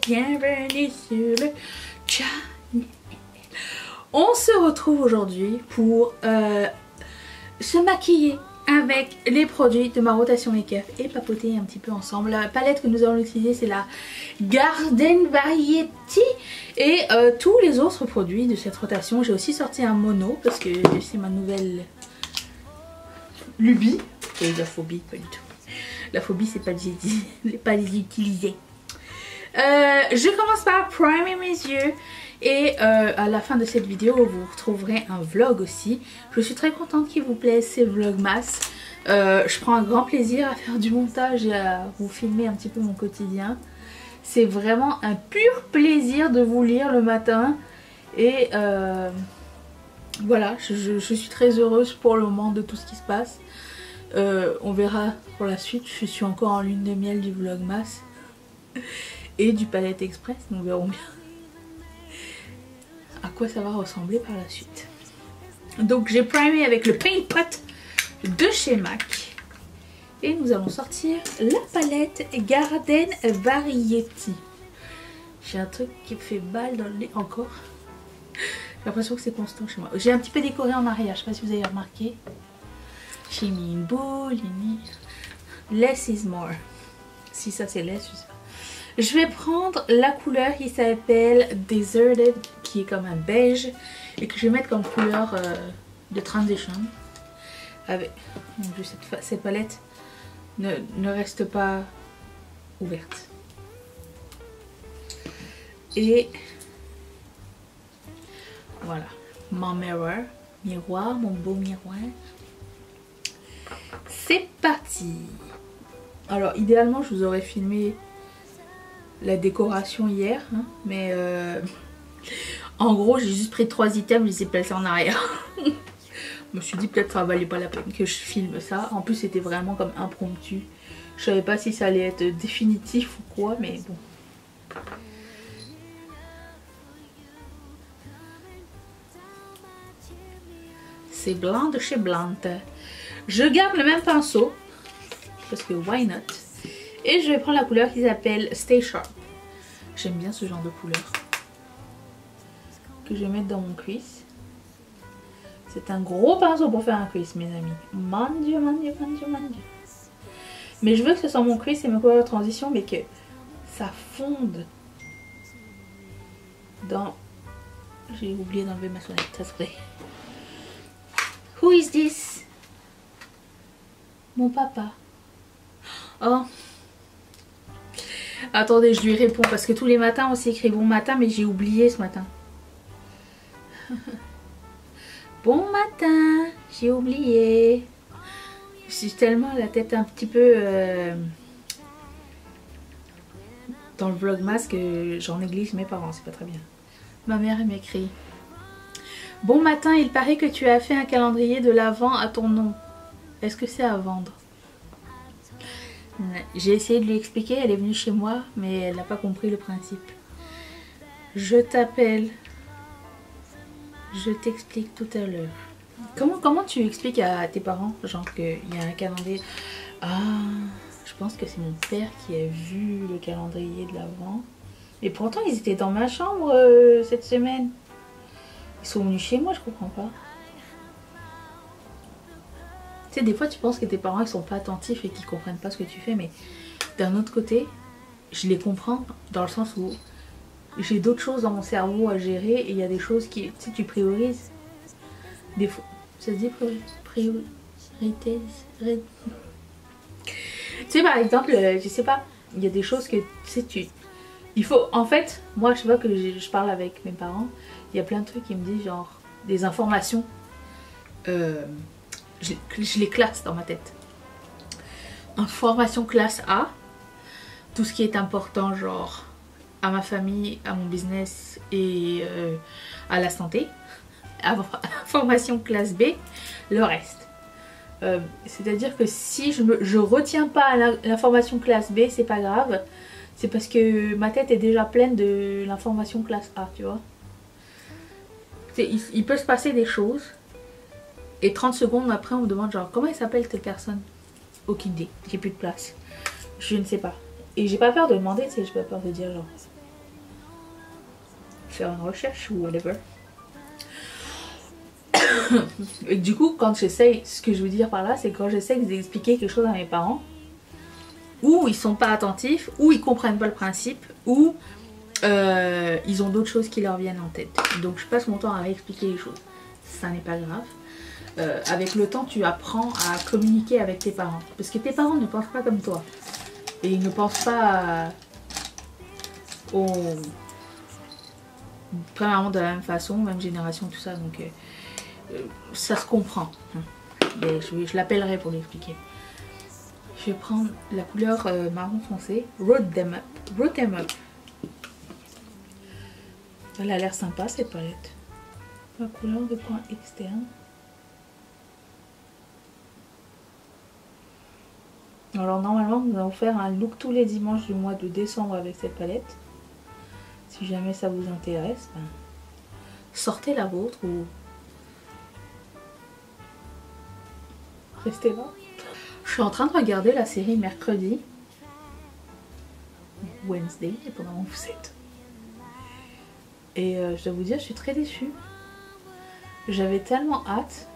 bienvenue sur le channel. On se retrouve aujourd'hui pour se maquiller avec les produits de ma rotation make-up et papoter un petit peu ensemble. La palette que nous allons utiliser, c'est la Garden Variety et tous les autres produits de cette rotation. J'ai aussi sorti un mono parce que c'est ma nouvelle lubie. Et la phobie, pas du tout. La phobie, c'est pas les utiliser. Je commence par primer mes yeux. Et à la fin de cette vidéo, vous retrouverez un vlog aussi. Je suis très contente qu'il vous plaise ces vlogmas. Je prends un grand plaisir à faire du montage et à vous filmer un petit peu mon quotidien. C'est vraiment un pur plaisir de vous lire le matin. Et voilà, je suis très heureuse pour le moment de tout ce qui se passe. On verra pour la suite. Je suis encore en lune de miel du vlogmas et du Palette Express. Nous verrons bien à quoi ça va ressembler par la suite. Donc j'ai primé avec le Paint Pot de chez MAC. Et nous allons sortir la palette Garden Variety. J'ai un truc qui me fait mal dans le nez encore. J'ai l'impression que c'est constant chez moi. J'ai un petit peu décoré en arrière, je sais pas si vous avez remarqué. J'ai mis une boule, less is more. Si ça c'est less, je sais pas. Je vais prendre la couleur qui s'appelle Deserted, qui est comme un beige, et que je vais mettre comme couleur de transition. Avec mon Dieu, cette palette ne reste pas ouverte. Et voilà, mon miroir, mon beau miroir. C'est parti. Alors idéalement je vous aurais filmé la décoration hier, hein, mais en gros j'ai juste pris 3 items, je les ai placés en arrière. Je me suis dit peut-être ça valait pas la peine que je filme ça. En plus c'était vraiment comme impromptu. Je savais pas si ça allait être définitif ou quoi, mais bon. C'est blanc de chez Blanc. Je garde le même pinceau parce que why not. Et je vais prendre la couleur qui s'appelle Stay Sharp. J'aime bien ce genre de couleur que je vais mettre dans mon crease. C'est un gros pinceau pour faire un crease, mes amis. Mon Dieu, mon Dieu, mon Dieu, mon Dieu. Mais je veux que ce soit mon crease et ma couleur de transition, mais que ça fonde dans... J'ai oublié d'enlever ma sonnette, ça serait... Who is this? Mon papa. Oh. Attendez, je lui réponds parce que tous les matins on s'écrit bon matin, mais j'ai oublié ce matin. Bon matin, j'ai oublié. Je suis tellement la tête un petit peu dans le vlogmas que j'en néglige mes parents, c'est pas très bien. Ma mère elle m'écrit: bon matin, il paraît que tu as fait un calendrier de l'Avent à ton nom. Est-ce que c'est à vendre? J'ai essayé de lui expliquer, elle est venue chez moi, mais elle n'a pas compris le principe. Je t'appelle. Je t'explique tout à l'heure. Comment tu expliques à tes parents, genre qu'il y a un calendrier? Ah, je pense que c'est mon père qui a vu le calendrier de l'Avent. Et pourtant, ils étaient dans ma chambre cette semaine. Ils sont venus chez moi, je comprends pas. Tu sais, des fois tu penses que tes parents ils sont pas attentifs et qu'ils comprennent pas ce que tu fais, mais d'un autre côté, je les comprends dans le sens où j'ai d'autres choses dans mon cerveau à gérer et il y a des choses qui, tu sais, tu priorises. Des fois, ça se dit priorités. Tu sais, par exemple, je sais pas, il y a des choses que, tu sais, il faut, en fait, moi je vois que je parle avec mes parents, il y a plein de trucs qui me disent genre, des informations, je les classe dans ma tête. Information classe A, tout ce qui est important genre à ma famille, à mon business et à la santé. Information classe B, le reste. C'est à dire que si je retiens pas l'information classe B, c'est pas grave. C'est parce que ma tête est déjà pleine de l'information classe A, tu vois. Il peut se passer des choses. Et 30 secondes après, on me demande genre, comment elle s'appelle telle personne? Aucune idée, j'ai plus de place. Je ne sais pas. Et j'ai pas peur de demander, tu sais, j'ai pas peur de dire genre, faire une recherche ou whatever. Et du coup, quand j'essaye, ce que je veux dire par là, c'est quand j'essaye d'expliquer quelque chose à mes parents, ou ils sont pas attentifs, ou ils comprennent pas le principe, ou ils ont d'autres choses qui leur viennent en tête. Donc je passe mon temps à expliquer les choses. Ça n'est pas grave. Avec le temps, tu apprends à communiquer avec tes parents. Parce que tes parents ne pensent pas comme toi. Et ils ne pensent pas premièrement de la même façon, même génération, tout ça. Donc ça se comprend. Mais je l'appellerai pour l'expliquer. Je vais prendre la couleur marron foncé. Road Them Up. Road Them Up. Elle a l'air sympa cette palette. La couleur de coin externe. Alors normalement nous allons faire un look tous les dimanches du mois de décembre avec cette palette. Si jamais ça vous intéresse, ben, sortez la vôtre ou restez là. Je suis en train de regarder la série Mercredi. Wednesday, dépendamment où vous êtes. Et je dois vous dire, je suis très déçue. J'avais tellement hâte.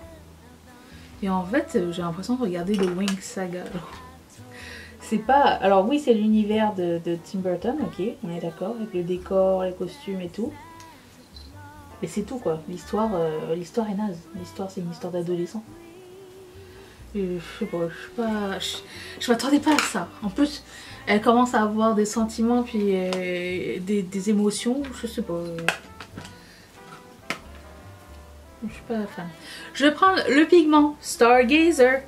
Et en fait, j'ai l'impression de regarder The Wings Saga. C'est pas... Alors oui, c'est l'univers de Tim Burton, ok, on est d'accord, avec le décor, les costumes et tout. Mais c'est tout quoi, l'histoire est naze. L'histoire, c'est une histoire d'adolescent. Je sais pas, je m'attendais pas à ça. En plus, elle commence à avoir des sentiments puis des émotions, je sais pas. Je suis pas fan. Je vais prendre le pigment Stargazer.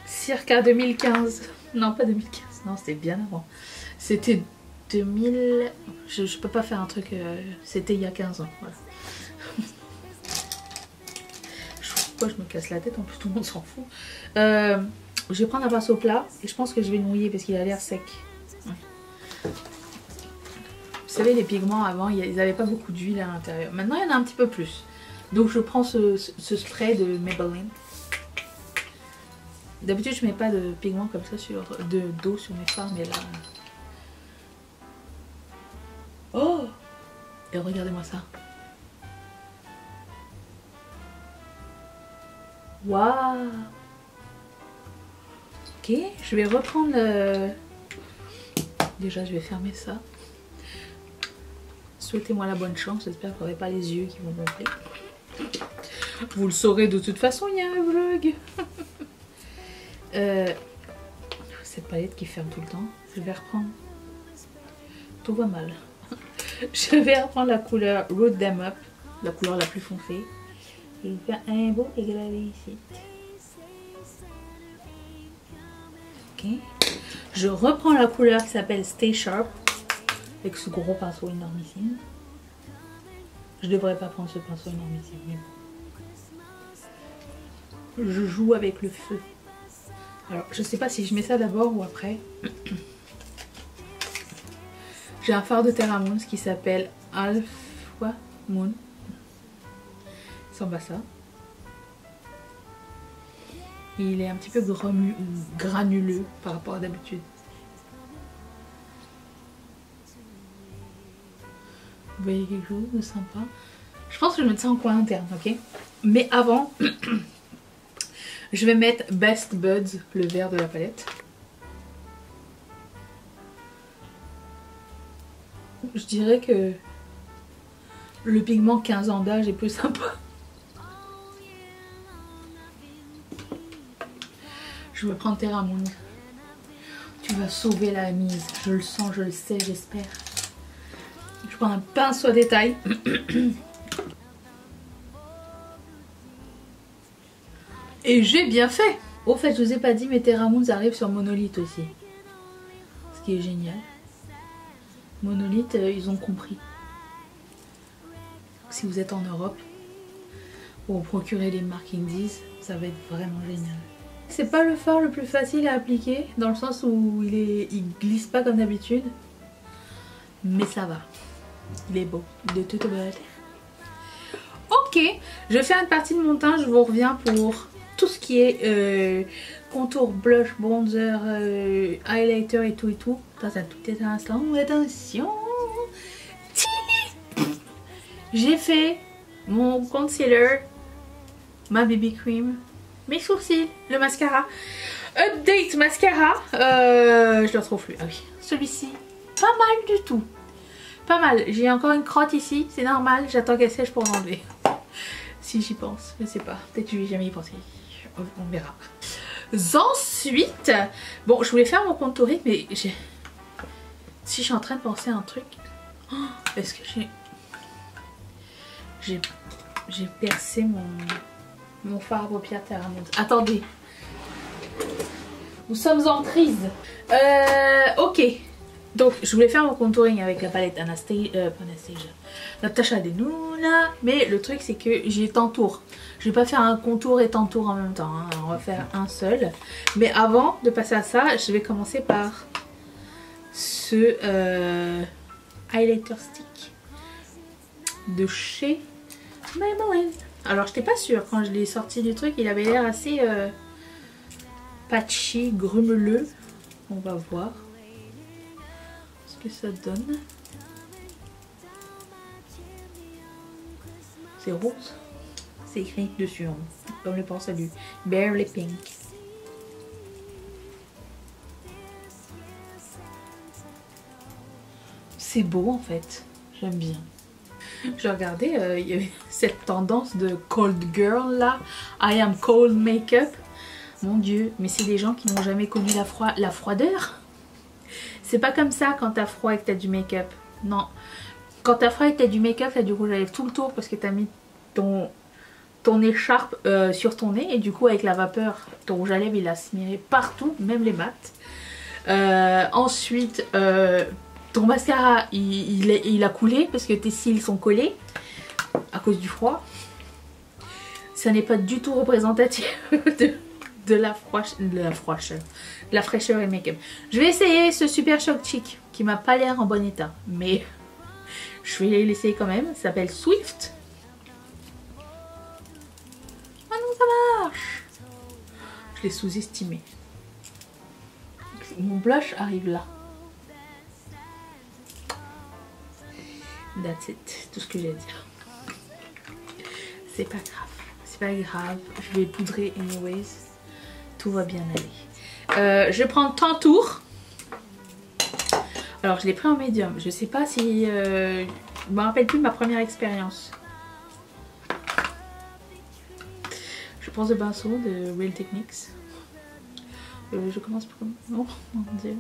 Circa 2015. Non, pas 2015. Non, c'était bien avant. C'était 2000... Je peux pas faire un truc... C'était il y a 15 ans. Voilà. Pourquoi je me casse la tête? En plus, tout le monde s'en fout. Je vais prendre un pinceau plat. Et je pense que je vais le mouiller parce qu'il a l'air sec. Ouais. Vous savez, les pigments avant, ils n'avaient pas beaucoup d'huile à l'intérieur. Maintenant, il y en a un petit peu plus. Donc, je prends ce spray de Maybelline. D'habitude, je mets pas de pigment comme ça d'eau sur mes fards, mais là... Oh! Et regardez-moi ça. Waouh! Ok, je vais reprendre le... Déjà, je vais fermer ça. Souhaitez-moi la bonne chance, j'espère que vous n'aurez pas les yeux qui vont gonfler. Vous le saurez de toute façon, il y a un vlog. Cette palette qui ferme tout le temps. Je vais reprendre. Tout va mal. Je vais reprendre la couleur Road Them Up, la couleur la plus foncée. Je vais faire un beau dégradé ici. Ok. Je reprends la couleur qui s'appelle Stay Sharp avec ce gros pinceau énormissime. Je devrais pas prendre ce pinceau énormissime. Mais bon. Je joue avec le feu. Alors, je sais pas si je mets ça d'abord ou après. J'ai un fard de Terra Moon qui s'appelle Alpha Moon. Il ressemble à ça. Il est un petit peu granuleux par rapport à d'habitude. Vous voyez quelque chose de sympa? Je pense que je vais mettre ça en coin interne, ok? Mais avant... Je vais mettre Best Buds, le vert de la palette. Je dirais que le pigment 15 ans d'âge est plus sympa. Je vais prendre Terra Moon. Tu vas sauver la mise. Je le sens, je le sais, j'espère. Je prends un pinceau à détail. Et j'ai bien fait. Au fait, je vous ai pas dit, mais Terra Moons arrive sur Monolith aussi. Ce qui est génial. Monolith, ils ont compris. Si vous êtes en Europe, pour vous procurer les marques Indies, ça va être vraiment génial. C'est pas le fard le plus facile à appliquer, dans le sens où il glisse pas comme d'habitude. Mais ça va. Il est beau. De toute beauté. Ok, je fais une partie de mon teint, je vous reviens pour... tout ce qui est contour, blush, bronzer, highlighter et tout. Dans un tout petit instant, attention. Tiens. J'ai fait mon concealer, ma BB cream, mes sourcils, le mascara. Update mascara. Je le retrouve plus. Ah oui, celui-ci, pas mal du tout. Pas mal. J'ai encore une crotte ici, c'est normal. J'attends qu'elle sèche pour l'enlever. Si j'y pense, je sais pas. Peut-être que je vais jamais y penser. On verra. Ensuite, bon, je voulais faire mon contouring, mais si je suis en train de penser à un truc, est-ce que j'ai percé mon fard à paupières Terramond. Attendez, nous sommes en crise. Ok, donc je voulais faire mon contouring avec la palette Natasha Denona, mais le truc c'est que j'ai tantour. Je vais pas faire un contour et tantour en même temps, hein. On va faire un seul. Mais avant de passer à ça, je vais commencer par ce highlighter stick de chez Maybelline. Alors j'étais pas sûre quand je l'ai sorti du truc, il avait l'air assez patchy, grumeleux. On va voir ce que ça donne. C'est rose. C'est écrit dessus, hein, comme le pense à lui. Barely Pink. C'est beau en fait. J'aime bien. Je regardais, il y avait cette tendance de cold girl là. I am cold makeup. Mon dieu, mais c'est des gens qui n'ont jamais connu la froideur. C'est pas comme ça quand t'as froid et que t'as du make-up. Non. Quand t'as froid et que t'as du make-up, t'as du rouge à lèvres tout le tour parce que t'as mis ton écharpe sur ton nez et du coup avec la vapeur ton rouge à lèvres il a smearé partout, même les mats. Ensuite ton mascara il a coulé parce que tes cils sont collés à cause du froid. Ça n'est pas du tout représentatif de la fraîcheur et make-up. Je vais essayer ce Super Shock Chic qui m'a pas l'air en bon état, mais je vais l'essayer quand même. Ça s'appelle Swift. Ah non, ça marche. Je l'ai sous-estimé. Mon blush arrive là. That's it. Tout ce que j'ai à dire. C'est pas grave. C'est pas grave. Je vais poudrer anyways. Tout va bien aller. Je vais prendre Tantour. Alors je l'ai pris en médium. Je sais pas si... je me rappelle plus de ma première expérience. Je pense de pinceau de Real Techniques. Je commence par... Non, mon dieu.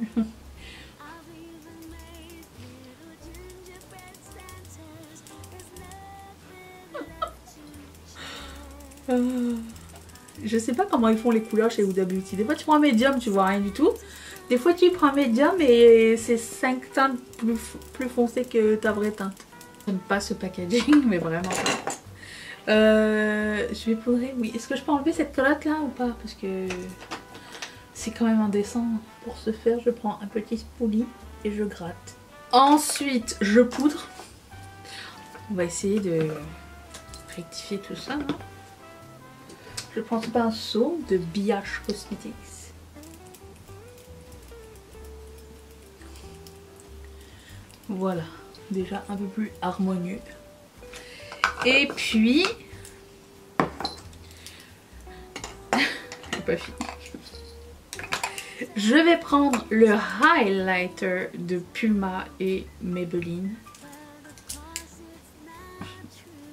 Je sais pas comment ils font les couleurs chez Huda Beauty. Des fois tu prends un médium, tu vois rien du tout. Des fois tu prends un médium et c'est 5 teintes plus foncées que ta vraie teinte. J'aime pas ce packaging, mais vraiment pas. Je vais poudrer, oui. Est-ce que je peux enlever cette calotte là ou pas? Parce que c'est quand même indécent. Pour ce faire, je prends un petit spoolie et je gratte. Ensuite, je poudre. On va essayer de rectifier tout ça. Hein. Je prends ce pinceau de BH Cosmetics. Voilà, déjà un peu plus harmonieux. Et puis... j'ai pas fini. Je vais prendre le highlighter de Puma et Maybelline.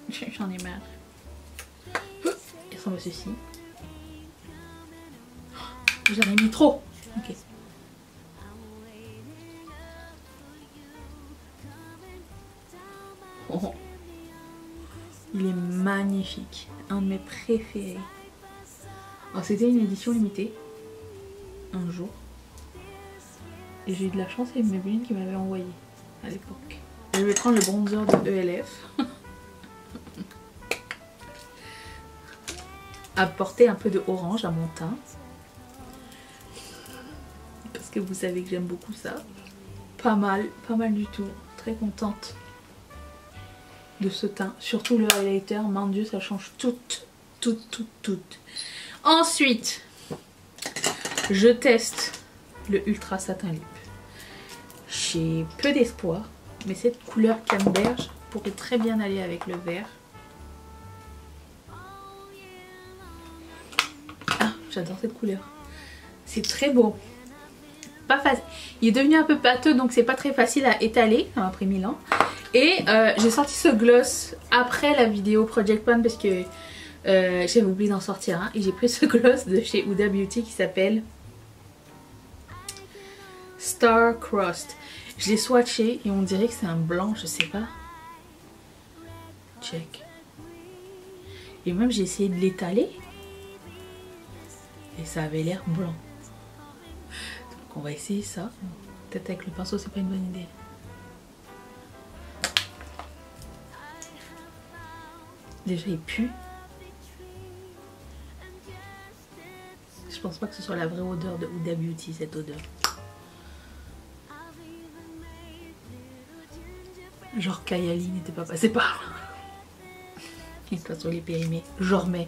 J'en ai marre. Il ressemble à ceci. J'en ai mis trop. Ok. Oh. Il est magnifique. Un de mes préférés. Oh, c'était une édition limitée. Un jour. Et j'ai eu de la chance avec Maybelline qui m'avait envoyé à l'époque. Je vais prendre le bronzer de ELF. Apporter un peu de orange à mon teint. Parce que vous savez que j'aime beaucoup ça. Pas mal du tout. Très contente de ce teint. Surtout le highlighter, mon dieu, ça change tout. Ensuite, je teste le Ultra Satin Lip. J'ai peu d'espoir, mais cette couleur canneberge pourrait très bien aller avec le vert. Ah, j'adore cette couleur. C'est très beau. Pas facile. Il est devenu un peu pâteux, donc c'est pas très facile à étaler. Ça m'a pris 1000 ans. Et j'ai sorti ce gloss après la vidéo Project Pan parce que j'avais oublié d'en sortir un. Et j'ai pris ce gloss de chez Huda Beauty qui s'appelle Star Crust. Je l'ai swatché et on dirait que c'est un blanc, je sais pas. Check. Et même j'ai essayé de l'étaler. Et ça avait l'air blanc. Donc on va essayer ça. Peut-être avec le pinceau c'est pas une bonne idée. Déjà il pue. Je pense pas que ce soit la vraie odeur de Huda Beauty, cette odeur. Genre Kayali n'était pas passé par là. Et de toute façon il est périmé. Je remets.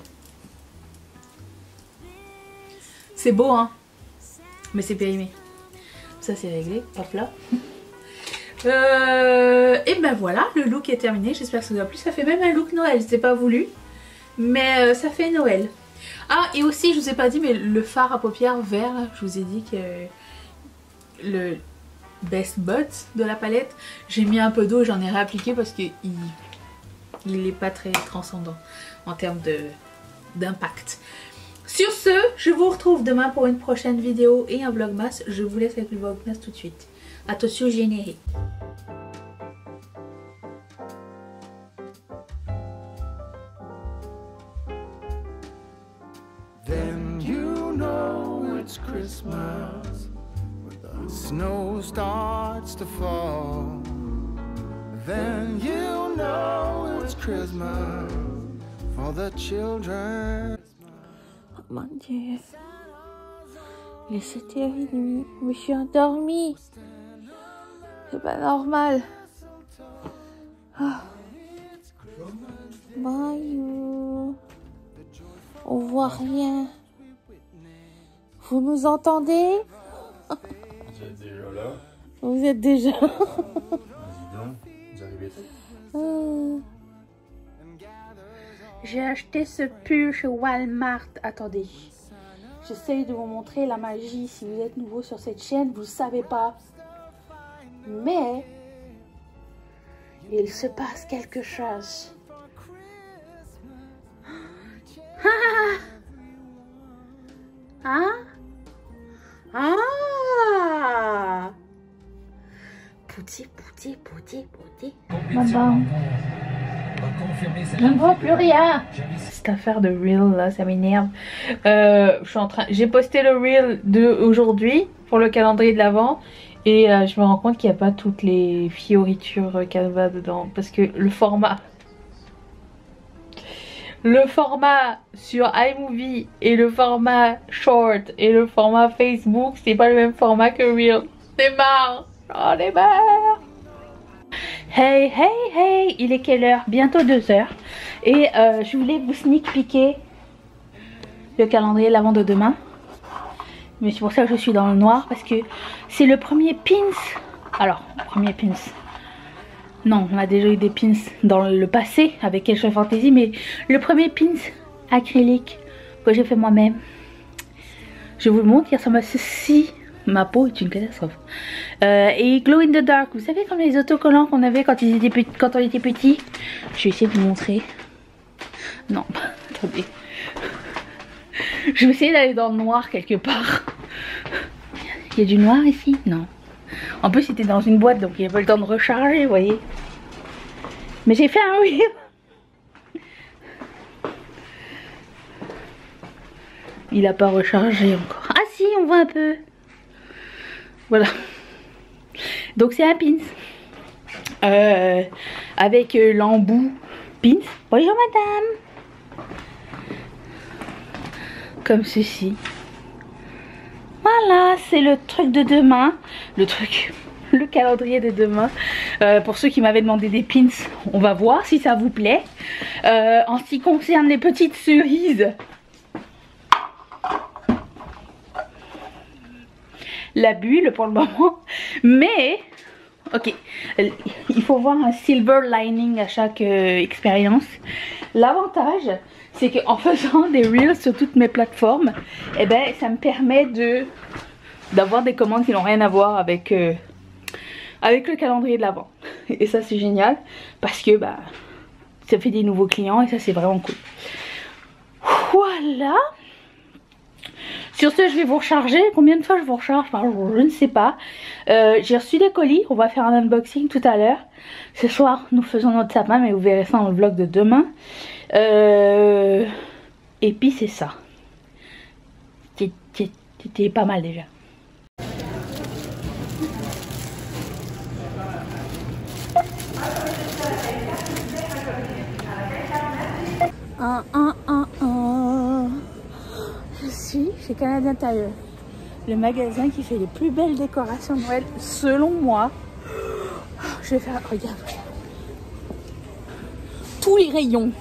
C'est beau hein. Mais c'est périmé. Ça c'est réglé. Hop là. Et ben voilà, le look est terminé. J'espère que ça vous a plu. Ça fait même un look Noël. C'était pas voulu. Mais ça fait Noël. Ah et aussi je vous ai pas dit mais le fard à paupières vert là, je vous ai dit que le Best Buds de la palette, j'ai mis un peu d'eau et j'en ai réappliqué parce que il est pas très transcendant en termes d'impact. Sur ce, je vous retrouve demain pour une prochaine vidéo et un vlogmas. Je vous laisse avec le vlogmas tout de suite. Attention générique. Then you know it's Christmas. The snow starts to fall. Then you know it's Christmas for the children. Oh mon Dieu. Il est 7h30. Mais je suis endormie. C'est pas normal. Ah. Bonjour. On voit rien. Vous nous entendez? Vous êtes déjà là? Vous êtes déjà. Vas-y donc, vous arrivez tout. J'ai acheté ce pull chez Walmart. Attendez. J'essaye de vous montrer la magie. Si vous êtes nouveau sur cette chaîne, vous ne savez pas. Mais il se passe quelque chose. Hein? Ah! Pouti, pouti, pouti, pouti. Maman. Je ne vois plus rien. Cette affaire de reel là, ça m'énerve. J'ai posté le reel de aujourd'hui pour le calendrier de l'Avent et je me rends compte qu'il n'y a pas toutes les fioritures Canva dedans parce que le format sur iMovie et le format short et le format Facebook, c'est pas le même format que reel. C'est marre. J'en ai marre. Hey hey hey, il est quelle heure? Bientôt 2h. Et je voulais vous sneak peeker le calendrier de l'Avent de demain. Mais c'est pour ça que je suis dans le noir parce que c'est le premier pins. Alors, premier pins. Non, on a déjà eu des pins dans le passé avec Quelque Fantasy, mais le premier pins acrylique que j'ai fait moi-même. Je vous le montre, il ressemble à ceci. Ma peau est une catastrophe. Et Glow in the Dark, vous savez comme les autocollants qu'on avait quand on était petit. Je vais essayer de vous montrer. Non, attendez. Je vais essayer d'aller dans le noir quelque part. Il y a du noir ici? Non. En plus c'était dans une boîte donc il n'y a pas le temps de recharger, vous voyez. Mais j'ai fait un reel. Il n'a pas rechargé encore. Ah si, on voit un peu. Voilà. Donc c'est un pins. Avec l'embout pins. Bonjour madame. Comme ceci. Voilà, c'est le truc de demain. Le calendrier de demain. Pour ceux qui m'avaient demandé des pins, on va voir si ça vous plaît. En ce qui concerne les petites cerises, la bulle pour le moment. Mais Ok, il faut voir un silver lining à chaque expérience. L'avantage, c'est qu'en faisant des reels sur toutes mes plateformes, eh ben, ça me permet d'avoir des commandes qui n'ont rien à voir avec, avec le calendrier de l'Avent. Et ça c'est génial parce que bah, ça fait des nouveaux clients et ça c'est vraiment cool. Voilà. Sur ce, je vais vous recharger. Combien de fois je vous recharge par jour? Je ne sais pas. J'ai reçu des colis. On va faire un unboxing tout à l'heure. Ce soir, nous faisons notre sapin, mais vous verrez ça dans le vlog de demain. Et puis, c'est ça. C'était pas mal déjà. Je suis chez Canadien Tire, le magasin qui fait les plus belles décorations de Noël selon moi. Je vais faire, regarde, tous les rayons.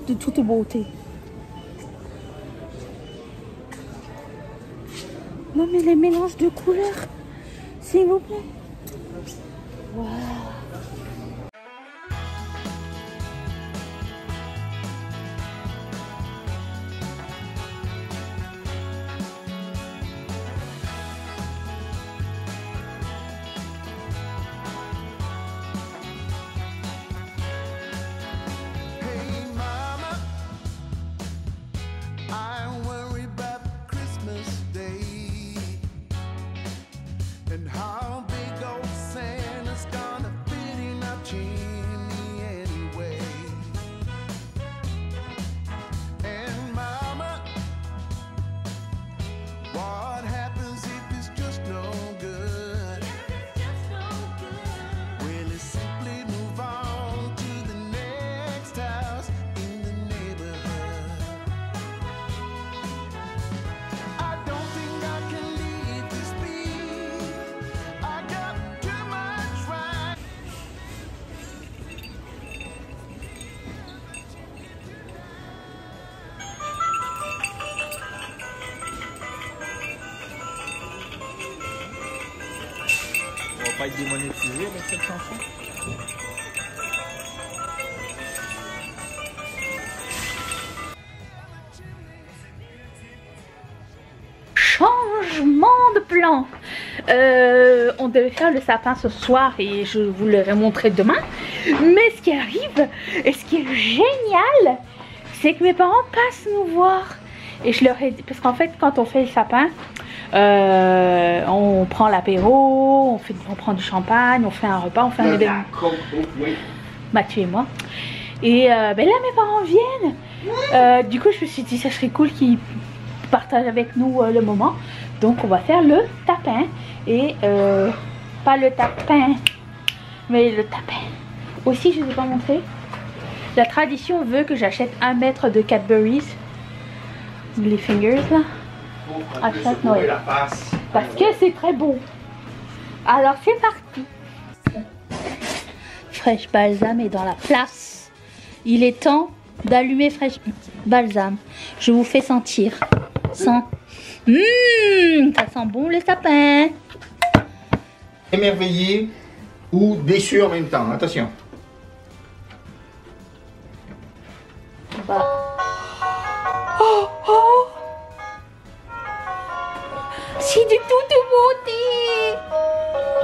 De toute beauté. Non mais les mélanges de couleurs, s'il vous plaît. Wow. Pas être démonétisé avec cette chanson. Changement de plan. On devait faire le sapin ce soir et je vous l'aurai montré demain. Mais ce qui arrive et ce qui est génial, c'est que mes parents passent nous voir. Et je leur ai dit, parce qu'en fait quand on fait le sapin, on prend l'apéro, on prend du champagne, on fait un repas, on fait un événement. Mathieu et moi. Et ben là mes parents viennent. Du coup je me suis dit ça serait cool qu'ils partagent avec nous le moment. Donc on va faire le tapin. Et pas le tapin, mais le tapin. Aussi je ne vous ai pas montré. La tradition veut que j'achète 1 mètre de Cadbury's. Les fingers là. À chaque Noël. Parce que c'est très bon. Alors c'est parti. Fresh Balsam est dans la place. Il est temps d'allumer Fresh Balsam. Je vous fais sentir. Ça sent bon le sapin. Émerveillé ou déçu en même temps. Attention. Bah. Oh, oh. C'est de toute beauté.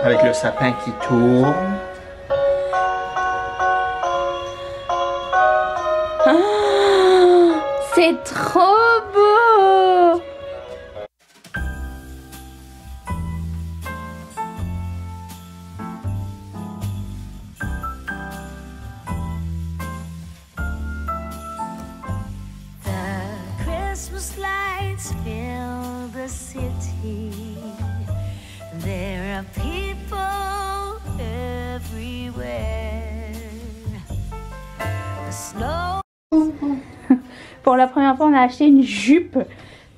Avec le sapin qui tourne. Ah, c'est trop beau. The Christmas lights fill the city. There are people everywhere. The snow. Pour la première fois, on a acheté une jupe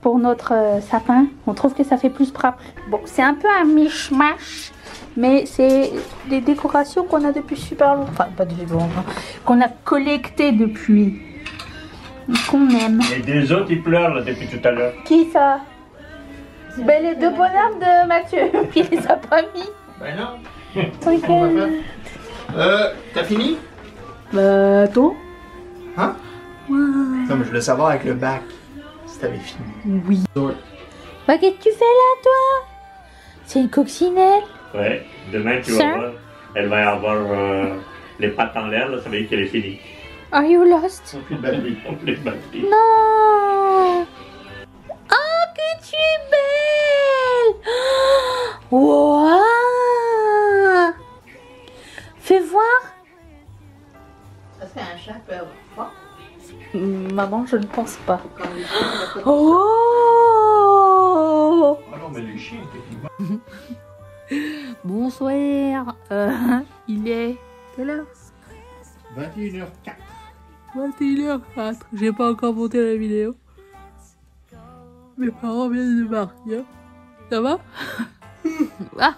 pour notre sapin. On trouve que ça fait plus propre. Bon, c'est un peu un mishmash, mais c'est des décorations qu'on a depuis super longtemps. Enfin, pas depuis longtemps. Qu'on a collectées depuis. Qu'on aime. Et des autres, ils pleurent là, depuis tout à l'heure. Qui ça? Ben, les deux bonhommes de Mathieu, puis il les a pas mis. Ben non. Regarde. T'as fini? Bah, toi? Hein? Non, mais je voulais savoir avec le bac si t'avais fini. Oui. Bah, qu'est-ce que tu fais là, toi? C'est une coccinelle? Ouais, demain tu vas voir, elle va avoir les pattes en l'air, là, ça veut dire qu'elle est finie. Are you lost? Plus de batterie. On les batteries. Non! Oh, que tu es belle! Wow! Fais voir. Ça c'est un chat peut avoir froid. Maman, je ne pense pas. Quand les chiens, il y a pas de- Oh! Ah non, mais les chiens, techniquement. Bonsoir. Il est quelle heure? 21h04. 21h04. J'ai pas encore monté la vidéo. Mes parents viennent de partir. Ça va? Ah.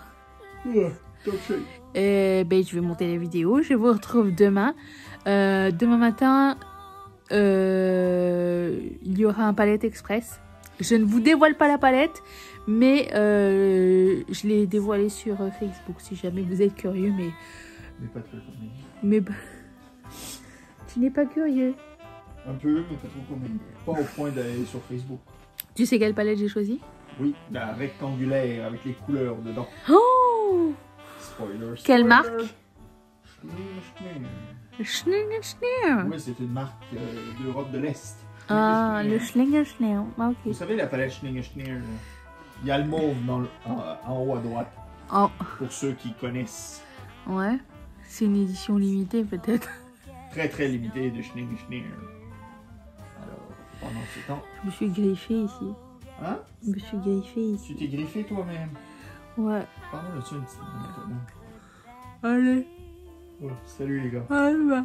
Ouais, top shape. Ben, je vais monter la vidéo. Je vous retrouve demain. Demain matin, il y aura un palette express. Je ne vous dévoile pas la palette, mais je l'ai dévoilée sur Facebook si jamais vous êtes curieux. Mais Mais pas trop comme lui. mais tu n'es pas curieux. Un peu, mais pas trop comme lui. Pas au point d'aller sur Facebook. Tu sais quelle palette j'ai choisi? Oui, la rectangulaire avec les couleurs dedans. Oh! Spoiler. Quelle marque? Schnee. Oui, c'est une marque d'Europe de l'Est. Ah, le Schlingerschner. Ah, Vous ok. savez la palette Schnee, il y a le mauve en haut à droite, Oh, pour ceux qui connaissent. ouais. C'est une édition limitée peut-être. Très très limité de Schnee. Alors, pendant ce temps... Je me suis griffée ici. Hein? Je me suis griffée ici. Tu t'es griffé toi-même? Ouais. Pardon, là-dessus une petite minute maintenant. Allez. Ouais, salut les gars. Allez, bah.